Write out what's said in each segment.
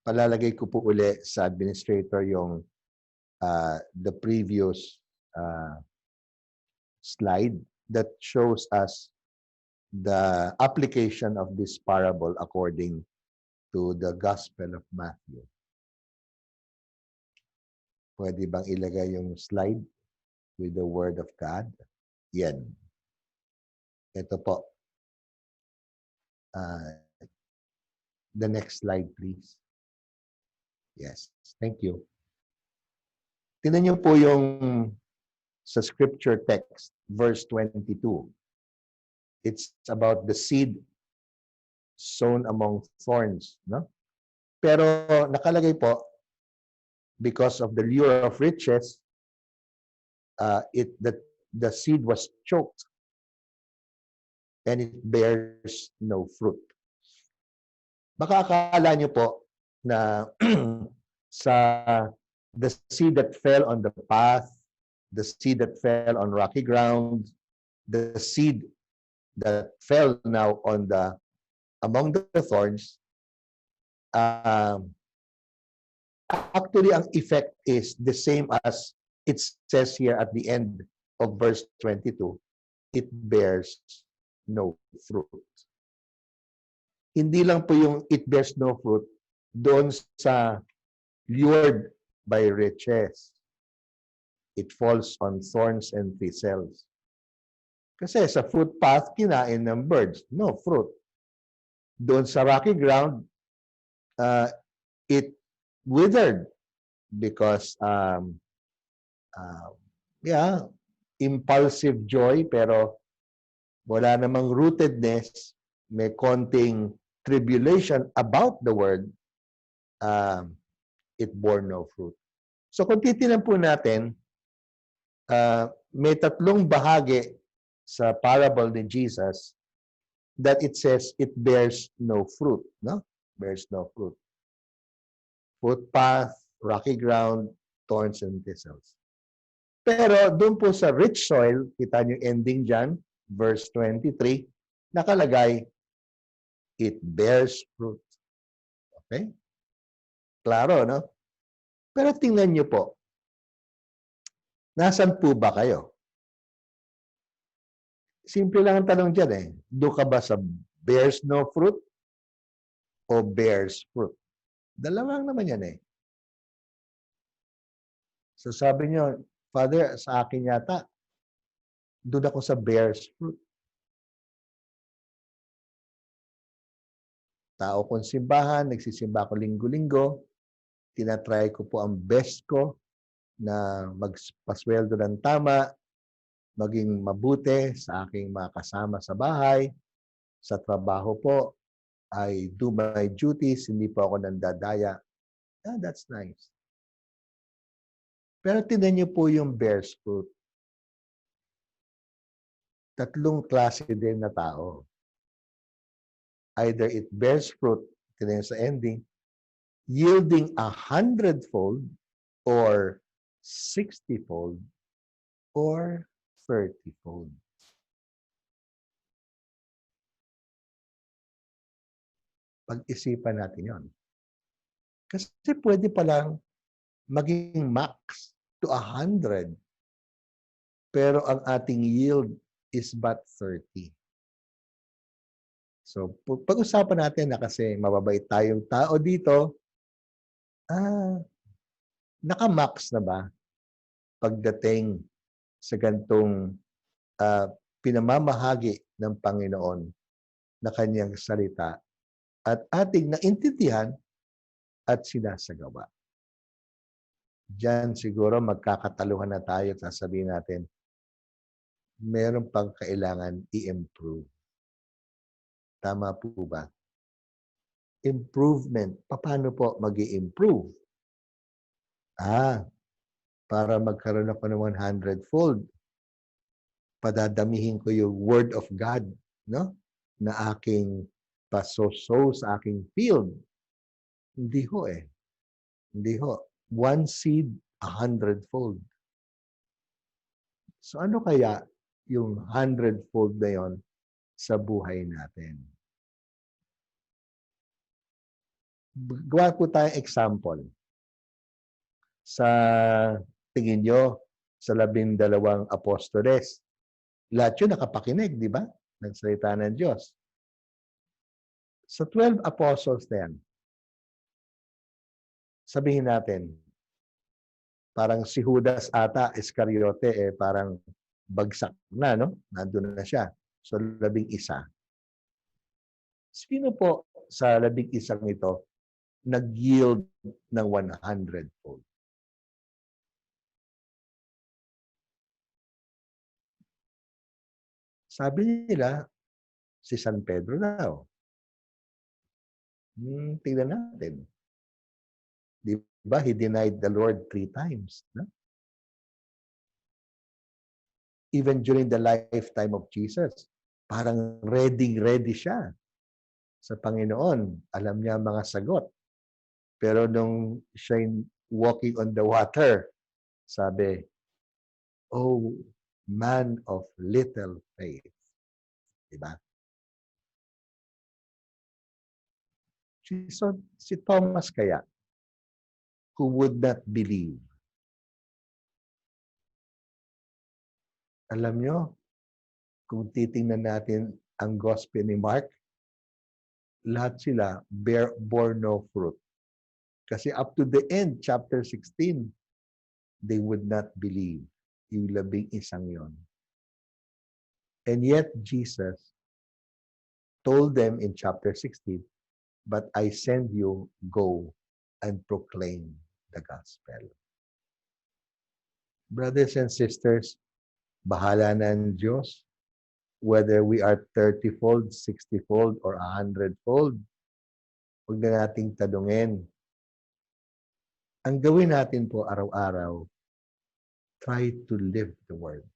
palalagay ko po uli sa administrator yung the previous slide that shows us the application of this parable according to the Gospel of Matthew. Pwede bang ilagay yung slide with the Word of God? Yan. Ito po. The next slide, please. Yes. Thank you. Tingnan niyo po yung sa scripture text, verse 22. It's about the seed sown among thorns, no? Pero nakalagay po, because of the lure of riches, the seed was choked and it bears no fruit. Baka akala niyo po na sa the seed that fell on the path, the seed that fell on rocky ground, the seed that fell now on among the thorns, actually ang effect is the same as it says here at the end of verse 22. It bears no fruit. Hindi lang po yung it bears no fruit doon sa lured by riches. It falls on thorns and thistles. Kasi sa footpath, kinain ng birds. No fruit. Doon sa rocky ground, it withered because, impulsive joy, pero wala namang rootedness, may konting tribulation about the word, it bore no fruit. So kung titignan po natin, may tatlong bahagi sa parable ni Jesus that it says it bears no fruit, no? Bears no fruit. Footpath, rocky ground, thorns and thistles. Pero doon po sa rich soil, kita niyo ending dyan, verse 23, nakalagay, it bears fruit. Okay? Klaro, no? Pero tingnan niyo po, nasan po ba kayo? Simple lang ang tanong dyan eh. Doon ka ba sa bears no fruit o bears fruit? Dalawang naman yan eh. So sabi niyo, Father, sa akin yata, doon ako sa bears fruit. Tao kong simbahan, nagsisimba ko linggo-linggo, tinatry ko po ang best ko na magpasweldo ng tama, maging mabuti sa aking mga kasama sa bahay, sa trabaho po, I do my duties, hindi po ako nandadaya. That's nice. Pero tingnan niyo po yung bears fruit. Tatlong klase din na tao. Either it bears fruit, tingnan sa ending, yielding 100-fold or 60-fold or 30-fold. Pag-isipan natin yon. Kasi pwede palang maging max to 100. Pero ang ating yield is but 30. So, pag-usapan natin na kasi mababait tayong tao dito, naka-max na ba pagdating sa gantong pinamamahagi ng Panginoon na kanyang salita at ating naintindihan at sinasagawa. Diyan siguro magkakataluhan na tayo at sasabihin natin, meron pang kailangan i-improve. Tama po ba? Improvement. Paano po mag-i-improve? Para magkaroon ako ng 100-fold, padadamihin ko yung Word of God, no? Na aking pasoso sa aking field. Hindi ho eh. Hindi ho. One seed, 100-fold. So ano kaya yung 100-fold na yon sa buhay natin? Gawa po tayong example. Sa tingin nyo, sa 12 apostoles, lahat yun nakapakinig, di ba? Nagsalita ng Diyos. Sa 12 apostles na yan, sabihin natin, parang si Judas ata, Iscariote, parang bagsak na, no? Nandun na siya. So, 11. Sino po sa 11 ito nag-yield ng 100-fold? Sabi nila, si San Pedro daw. Tingnan natin. Di ba? He denied the Lord 3 times. No? Even during the lifetime of Jesus, parang ready siya sa Panginoon. Alam niya ang mga sagot. Pero nung siya walking on the water, sabi, "Oh, man of little faith." Diba? So, si Thomas kaya, who would not believe. Alam nyo, kung titingnan natin ang gospel ni Mark, lahat sila bore no fruit. Kasi up to the end, chapter 16, they would not believe. Yung 11 yon. And yet, Jesus told them in chapter 16, "But I send you, go and proclaim the gospel." Brothers and sisters, bahala na ang Diyos. Whether we are 30-fold, 60-fold, or 100-fold, huwag na nating tanungin. Ang gawin natin po araw-araw, try to live the word.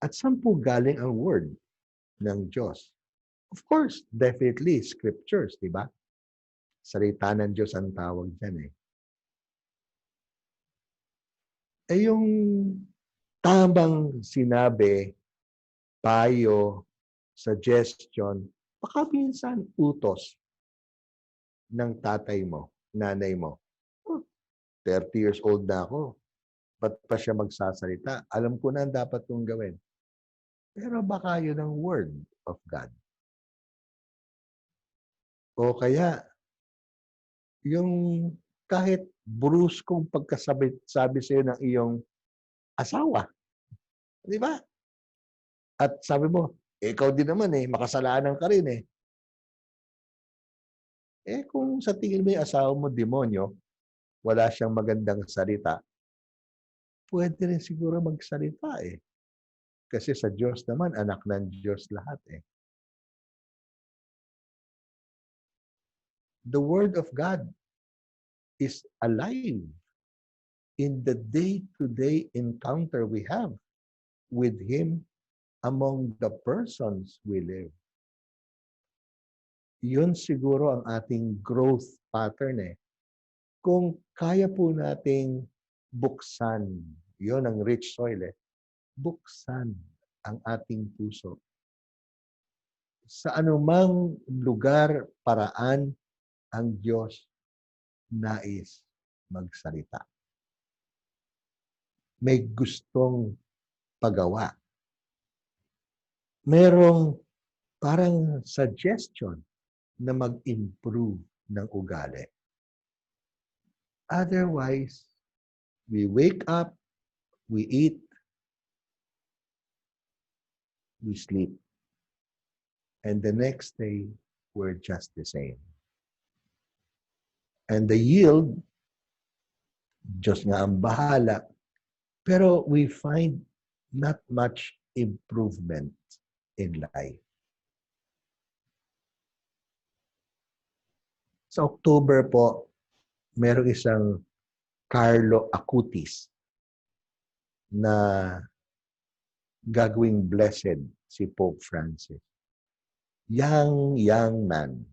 At saan po galing ang word ng Diyos? Of course, definitely, scriptures, di ba? Salita ng Diyos ang tawag dyan eh. Yung tamang sinabi, payo, suggestion, baka minsan utos ng tatay mo, nanay mo. 30 years old na ako. Ba't pa siya magsasalita? Alam ko na dapat kong gawin. Pero baka yun ang word of God. O kaya, yung kahit bruskong pagkasabi sa iyo ng iyong asawa. Di ba? At sabi mo, ikaw din naman makasalanan ka rin eh. Kung sa tingin mo yung asawa mo demonyo, wala siyang magandang salita, pwede rin siguro magsalita eh. Kasi sa Diyos naman, anak ng Diyos lahat eh. The Word of God is alive in the day-to-day encounter we have with Him among the persons we live. Yun siguro ang ating growth pattern eh. Kung kaya po nating buksan, yun ang rich soil eh, buksan ang ating puso. Sa anumang lugar, paraan, ang Diyos nais magsalita. May gustong pagawa. Merong parang suggestion na mag-improve ng ugali. Otherwise, we wake up, we eat, we sleep. And the next day, we're just the same. And the yield, Diyos nga ang bahala. Pero we find not much improvement in life. Sa October po, merong isang Carlo Acutis na gagawing blessed si Pope Francis. Young man.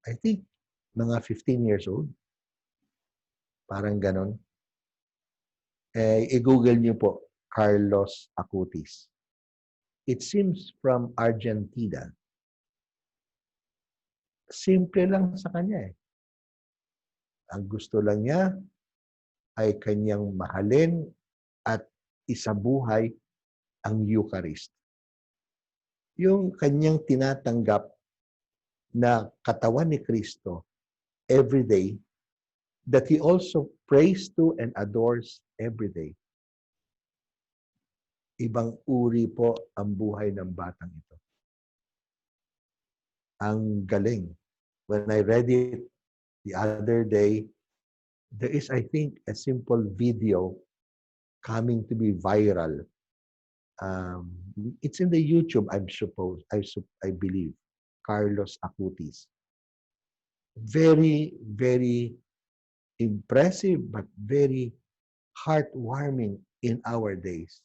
I think mga 15 years old. Parang ganon. I-google niyo po, Carlos Acutis. It seems from Argentina. Simple lang sa kanya eh. Ang gusto lang niya ay kanyang mahalin at isabuhay ang Eucharist. Yung kanyang tinatanggap na katawan ni Kristo every day that he also prays to and adores every day. Ibang uri po ang buhay ng batang ito. Ang galing. When I read it the other day, there is, I think, a simple video coming to be viral. It's in the YouTube, I believe. Carlos Acutis. Very, very impressive, but very heartwarming in our days.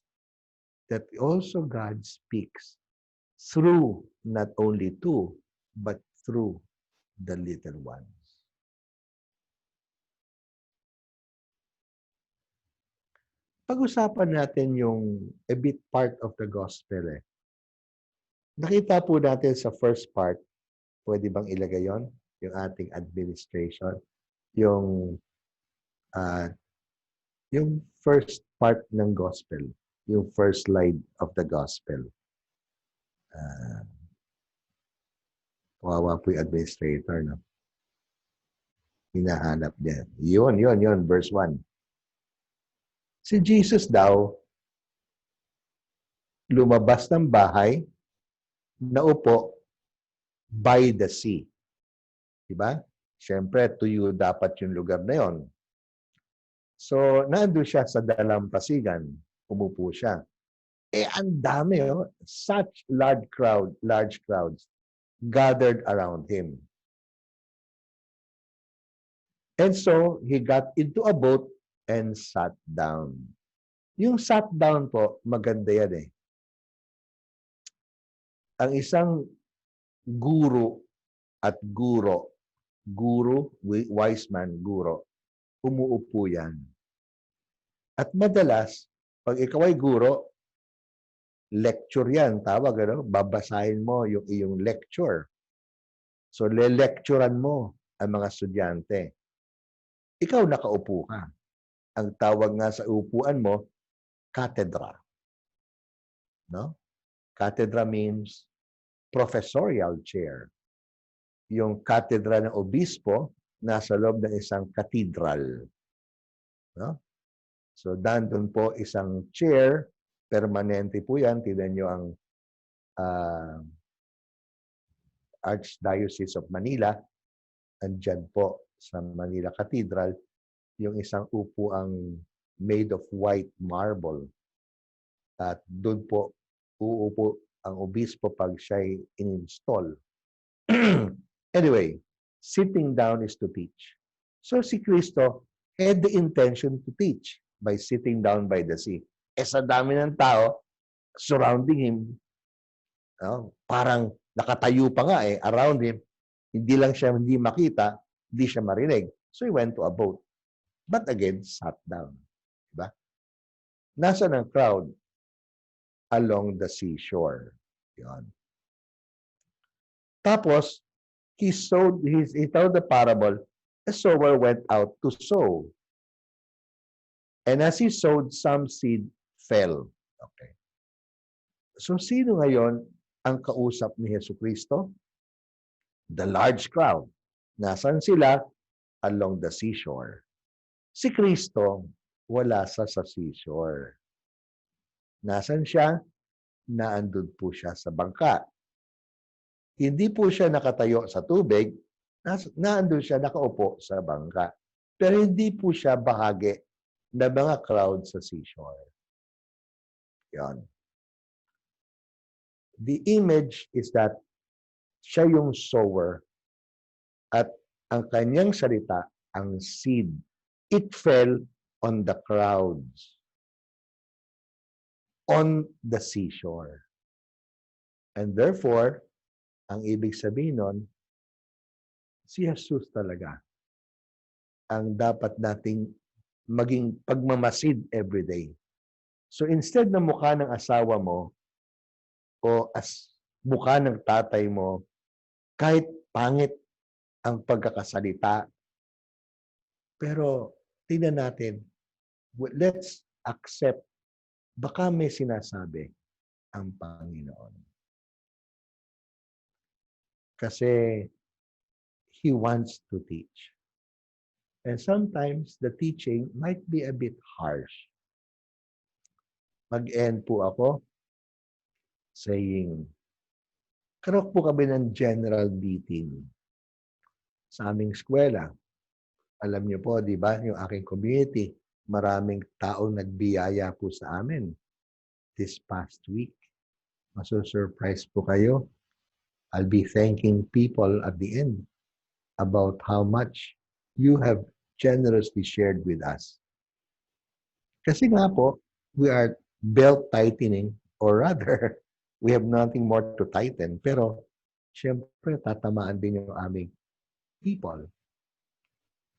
That also God speaks through not only to, but through the little ones. Pag-usapan natin yung a bit part of the gospel eh. Nakita po natin sa first part, pwede bang ilagay yon? Yung ating administration, yung first part ng gospel, yung first slide of the gospel. Kawawa po yung administrator, no? Hinahanap niya. Yun, verse 1. Si Jesus daw, lumabas ng bahay, naupo by the sea. Diba? Siyempre, tuyo dapat yung lugar na yon. So, nandun siya sa dalampasigan. Umupo siya. Ang dami, oh. Such large crowds gathered around him. And so, he got into a boat and sat down. Yung sat down po, maganda yan eh. Ang isang guru at guro, wise man, guro, umuupo yan. At madalas, pag ikaw ay guro, lecture yan, tawag, ano? Babasahin mo yung iyong lecture. So, le-lecturean mo ang mga estudyante. Ikaw nakaupo ka. Ang tawag nga sa upuan mo, cathedra. No? Cathedra means professorial chair. Yung cathedra ng obispo, nasa loob ng isang cathedral. No? So, dandun po isang chair, permanente po yan. Tignan nyo ang Archdiocese of Manila. Andyan po sa Manila Cathedral, yung isang upuang made of white marble. At doon po uupo ang obispo pag siya'y in-install. Anyway, sitting down is to teach. So si Kristo had the intention to teach by sitting down by the sea. Sa dami ng tao surrounding him, parang nakatayo pa nga around him, hindi lang siya hindi makita, hindi siya marinig. So he went to a boat. But again, sat down. Diba? Nasa ng crowd along the seashore. Yun. Tapos, he told the parable, a sower went out to sow. And as he sowed, some seed fell. Okay. So, sino ngayon ang kausap ni Jesucristo? The large crowd. Nasaan sila? Along the seashore. Si Kristo, wala sa seashore. Nasaan siya? Naandun po siya sa bangka. Hindi po siya nakatayo sa tubig, naandun siya nakaupo sa bangka. Pero hindi po siya bahagi ng mga crowd sa seashore. Yan. The image is that siya yung sower at ang kanyang salita, ang seed, it fell on the crowds, on the seashore. And therefore, ang ibig sabihin nun, si Jesus talaga ang dapat nating maging pagmamasid everyday. So instead na mukha ng asawa mo o mukha ng tatay mo, kahit pangit ang pagkakasalita. Pero tingnan natin, let's accept, baka may sinasabi ang Panginoon. Kasi He wants to teach. And sometimes the teaching might be a bit harsh. Mag-end po ako saying, karoon po kami ng general meeting sa aming eskwela. Alam niyo po, di ba, yung aking community, maraming taong nagbiyaya po sa amin this past week. Maso-surprise po kayo. I'll be thanking people at the end about how much you have generously shared with us. Kasi nga po, we are belt tightening, or rather, we have nothing more to tighten. Pero, syempre, tatamaan din yung aming people.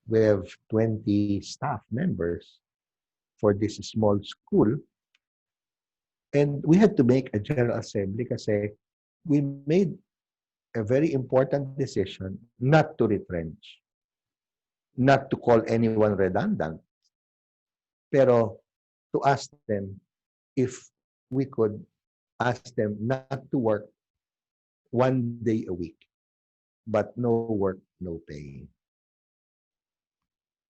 We have 20 staff members for this small school. And we had to make a general assembly kasi we made a very important decision not to retrench, not to call anyone redundant, pero to ask them if we could ask them not to work 1 day a week, but no work, no pay.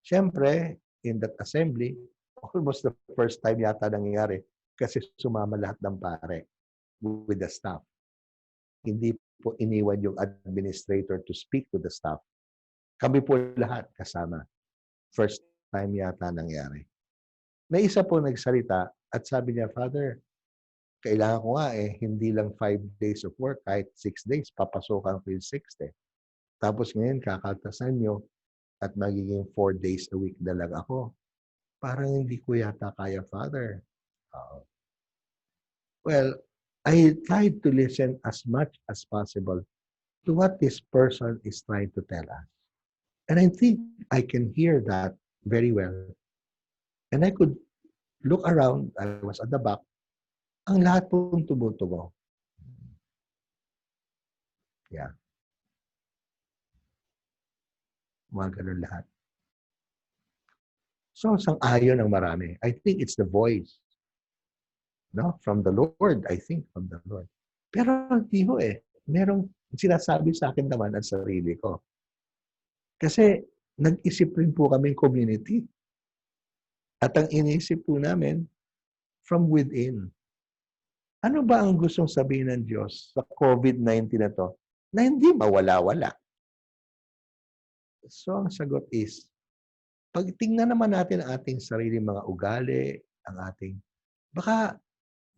Siyempre, in that assembly, almost the first time yata nangyayari kasi sumama lahat ng pare with the staff. Hindi po iniwan yung administrator to speak to the staff. Kami po lahat kasama. First time yata nangyari. May isa po nagsalita at sabi niya, Father, kailangan ko nga hindi lang 5 days of work, kahit 6 days, papasokan ko yung 6th. Tapos ngayon, kakaltasan nyo at magiging 4 days a week na lang ako. Parang hindi ko yata kaya, Father. Well, I tried to listen as much as possible to what this person is trying to tell us. And I think I can hear that very well. And I could look around, I was at the back, ang lahat pong tumutugo. Yeah. Mga ganun lahat. So, sang-ayon ng marami. I think it's the voice. No? From the Lord, I think, from the Lord. Pero hindi ho merong sinasabi sa akin naman ang sarili ko. Kasi nag-isip rin po kaming community. At ang inisip po namin, from within. Ano ba ang gustong sabihin ng Diyos sa COVID-19 na to na hindi mawala-wala? So, ang sagot is, pag tingnan naman natin ang ating sarili mga ugali, ang ating, baka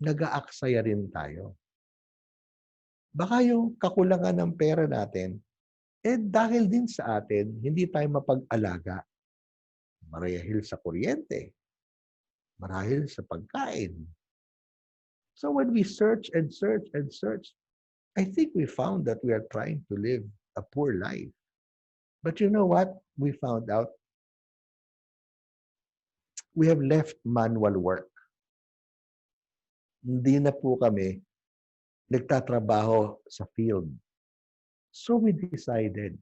nag-aaksaya rin tayo. Baka yung kakulangan ng pera natin, dahil din sa atin, hindi tayo mapag-alaga. Marahil sa kuryente, marahil sa pagkain. So when we search and search and search, I think we found that we are trying to live a poor life. But you know what? We found out we have left manual work. Hindi na po kami nagtatrabaho sa field. So we decided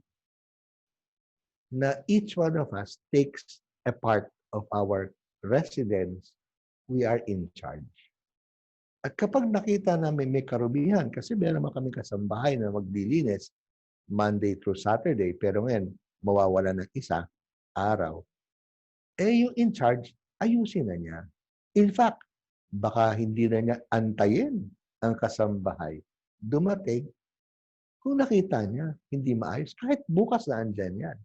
na each one of us takes a part of our residence. We are in charge. At kapag nakita namin may karubihan, kasi meron naman kami kasambahay na maglilinis Monday through Saturday, pero ngayon mawawala ng isa araw, yung in charge, ayusin na niya. In fact, baka hindi na niya antayin ang kasambahay. Dumating, kung nakita niya, hindi maayos, kahit bukas na andyan yan,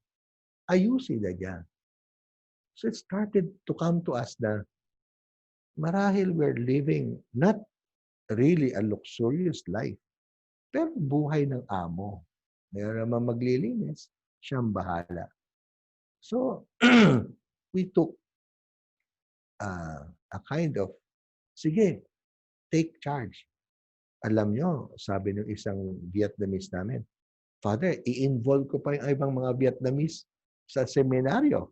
ayusin na niya. So it started to come to us na marahil we're living not really a luxurious life, pero buhay ng amo. Meron naman maglilinis, siyang bahala. So, we took a kind of, sige, take charge. Alam nyo, sabi ng isang Vietnamese namin, Father, i-involve ko pa yung ibang mga Vietnamese sa seminaryo.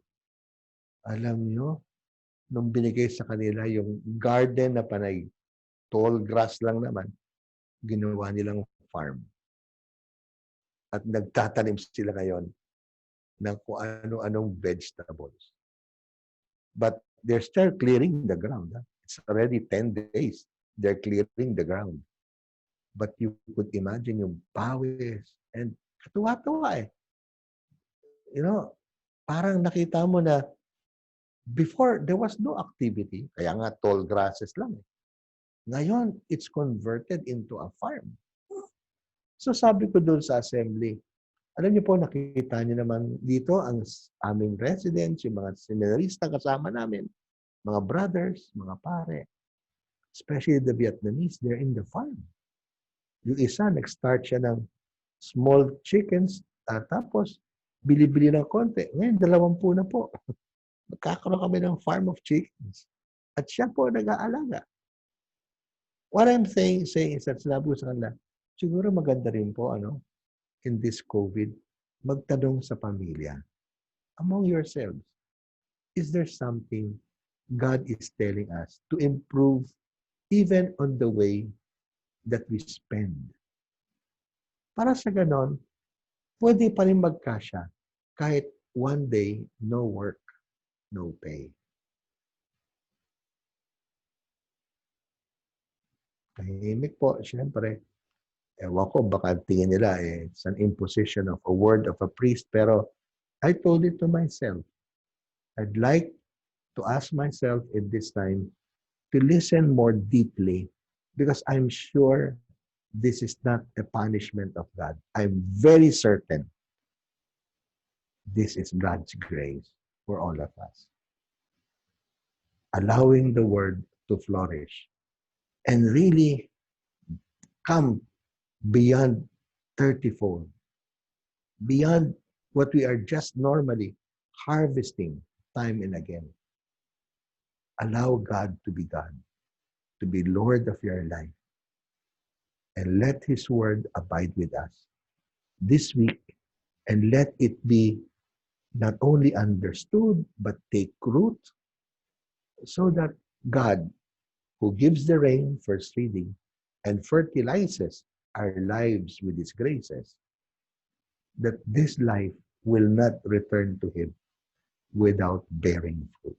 Alam nyo, nung binigay sa kanila yung garden na panay, tall grass lang naman, ginawa nilang farm. At nagtatanim sila ngayon ng kung ano-anong vegetables. But they're still clearing the ground. Huh? It's already 10 days. They're clearing the ground. But you could imagine yung pawis and katuwa-tuwa eh. You know, parang nakita mo na before, there was no activity. Kaya nga, tall grasses lang eh. Ngayon, it's converted into a farm. So sabi ko doon sa assembly, alam niyo po, nakita niyo naman dito ang aming residents, yung mga seminarista kasama namin, mga brothers, mga pare, especially the Vietnamese, they're in the farm. Yung isa, nag-start siya ng small chickens, tapos bili-bili ng konti. Ngayon, 20 na po. Magkakaroon kami ng farm of chickens. At siya po nag-aalaga. What I'm saying is that sinabi ko sa kanila, siguro maganda rin po, in this COVID, magtanong sa pamilya, among yourselves, is there something God is telling us to improve even on the way that we spend? Para sa ganon, pwede pa rin magkasya kahit one day, no work, no pay. Tahimik po, siyempre. Ewan ko, baka tingin nila it's an imposition of a word of a priest. Pero I told it to myself. I'd like to ask myself at this time to listen more deeply because I'm sure this is not a punishment of God. I'm very certain this is God's grace for all of us. Allowing the word to flourish and really come beyond 30-fold, beyond what we are just normally harvesting time and again. Allow God, to be Lord of your life, and let His word abide with us this week, and let it be not only understood, but take root, so that God, who gives the rain, first reading, and fertilizes our lives with His graces, that this life will not return to Him without bearing fruit.